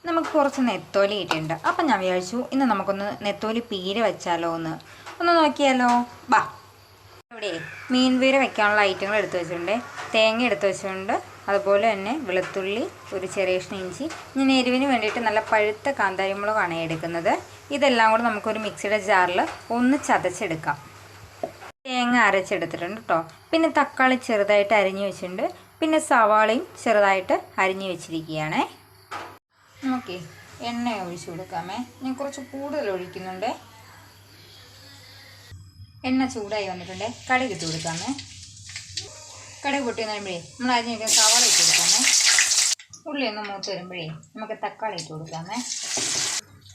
നമുക്ക് കുറച്ച് നെത്തോലി ഇട്ടിട്ടുണ്ട്. അപ്പം ഞാൻ വിചാരിച്ചു ഇന്ന് നമുക്കൊന്ന് നെത്തോലി പീര വെച്ചാലോ ഒന്ന് നോക്കിയാലോ. ബാ, ഇവിടെ മീൻ പീര വെക്കാനുള്ള ഐറ്റങ്ങൾ എടുത്തു വെച്ചിട്ടുണ്ട്. തേങ്ങ എടുത്തു വെച്ചിട്ടുണ്ട്, അതുപോലെ തന്നെ വെളുത്തുള്ളി, ഒരു ചെറിയ കഷ്ണം ഇഞ്ചി. ഞാൻ എരിവിന് വേണ്ടിയിട്ട് നല്ല പഴുത്ത കാന്താരിമുളകാണ് എടുക്കുന്നത്. ഇതെല്ലാം കൂടെ നമുക്കൊരു മിക്സിയുടെ ജാറിൽ ഒന്ന് ചതച്ചെടുക്കാം. തേങ്ങ അരച്ചെടുത്തിട്ടുണ്ട് കേട്ടോ. പിന്നെ തക്കാളി ചെറുതായിട്ട് അരിഞ്ഞു വെച്ചിട്ടുണ്ട്. പിന്നെ സവാളയും ചെറുതായിട്ട് അരിഞ്ഞു വെച്ചിരിക്കുകയാണേ. നമുക്ക് എണ്ണ ഒഴിച്ചു കൊടുക്കാമേ. ഞാൻ കുറച്ച് കൂടുതൽ ഒഴിക്കുന്നുണ്ട്. എണ്ണ ചൂടായി വന്നിട്ടുണ്ട്. കടുക് ഇട്ട് കൊടുക്കാമേ. കടുക് പൊട്ടി വരുമ്പോഴേ നമ്മൾ അരിഞ്ഞ് വയ്ക്കുന്ന സവാള ഇട്ട് കൊടുക്കാമേ. ഉള്ളി ഒന്ന് മൂത്ത് വരുമ്പോഴേ നമുക്ക് തക്കാളി ഇട്ട് കൊടുക്കാമേ.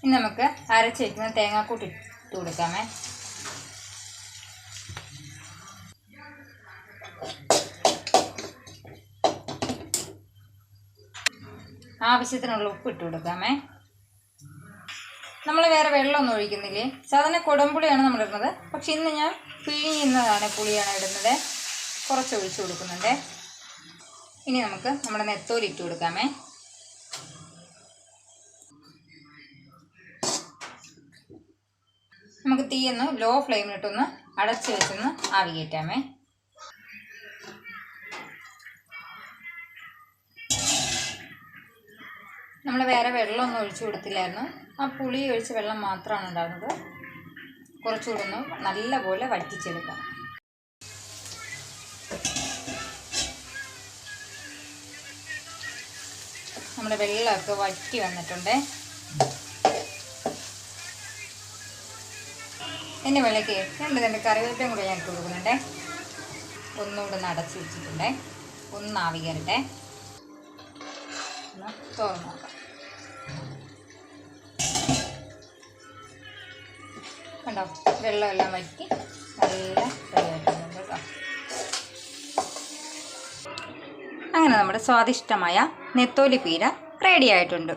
ഇനി നമുക്ക് അരച്ച് വയ്ക്കുന്ന തേങ്ങാക്കൂട്ട് ഇട്ട് കൊടുക്കാമേ. ആവശ്യത്തിനുള്ള ഉപ്പ് ഇട്ട് കൊടുക്കാമേ. നമ്മൾ വേറെ വെള്ളമൊന്നും ഒഴിക്കുന്നില്ലേ. സാധാരണ കുടംപുളിയാണ് നമ്മൾ ഇടുന്നത്, പക്ഷെ ഇന്ന് ഞാൻ പിഴിയുന്നതാണ് പുളിയാണ് ഇടുന്നത്. കുറച്ച് ഒഴിച്ചു കൊടുക്കുന്നുണ്ട്. ഇനി നമുക്ക് നമ്മുടെ നെത്തോലി ഇട്ട് കൊടുക്കാമേ. നമുക്ക് തീയൊന്ന് ലോ ഫ്ലെയിമിലിട്ടൊന്ന് അടച്ച് വെച്ചൊന്ന് ആവി കയറ്റാമേ. നമ്മൾ വേറെ വെള്ളമൊന്നും ഒഴിച്ചു കൊടുത്തില്ലായിരുന്നു. ആ പുളി ഒഴിച്ച വെള്ളം മാത്രമാണ് ഉണ്ടാകുന്നത്. കുറച്ചുകൂടെ ഒന്ന് നല്ലപോലെ വറ്റിച്ചെടുക്കാം. നമ്മുടെ വെള്ളമൊക്കെ വറ്റി വന്നിട്ടുണ്ട്. എൻ്റെ വെള്ളയ്ക്ക് രണ്ട് കറിവേപ്പിലയും കൂടെ ഞാൻ ഇട്ട് കൊടുക്കുന്നുണ്ട്. ഒന്നുകൂടെ ഒന്ന് അടച്ച് വെച്ചിട്ടുണ്ട്. ഒന്ന് ആവി കയറട്ടെ. തുറന്ന് നോക്കാം. കണ്ടോ, വെള്ളമെല്ലാം വറ്റി നല്ല കറിവേപ്പിലുണ്ട് കേട്ടോ. അങ്ങനെ നമ്മുടെ സ്വാദിഷ്ടമായ നെത്തോലി പീര റെഡി ആയിട്ടുണ്ട്.